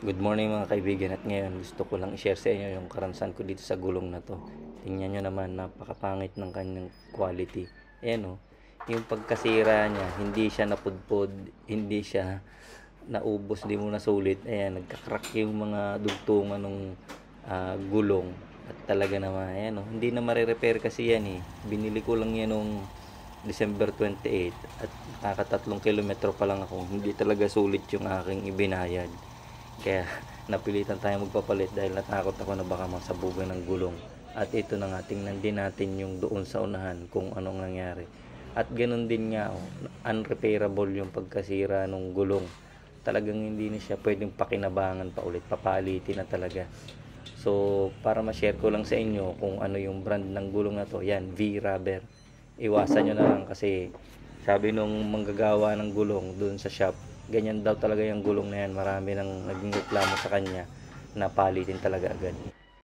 Good morning mga kaibigan, at ngayon gusto ko lang i-share sa inyo yung karanasan ko dito sa gulong na to. Tingnan nyo naman, napakapangit ng kanyang quality. Ayan o, yung pagkasira niya, hindi siya napudpod, hindi siya naubos, hindi mo nasulit. Ayan, nagkakrak yung mga dugtungan ng gulong. At talaga naman, ayan o, hindi na marirepair kasi yan eh. Binili ko lang yan nung December 28 at nakakatatlong kilometro pa lang ako. Hindi talaga sulit yung aking ibinayad. Kaya napilitan tayo magpapalit dahil natakot ako na baka masabugan ng gulong. At ito na nga, tingnan din natin yung doon sa unahan kung anong nangyari. At ganun din nga, unrepairable yung pagkasira ng gulong. Talagang hindi na siya pwedeng pakinabangan pa ulit, papalitin na talaga. So, para ma-share ko lang sa inyo kung ano yung brand ng gulong na to, yan, V-Rubber. Iwasan nyo na lang kasi sabi nung manggagawa ng gulong doon sa shop, ganyan daw talaga yung gulong na yan. Marami nang naging reklamo sa kanya na palitin talaga agad.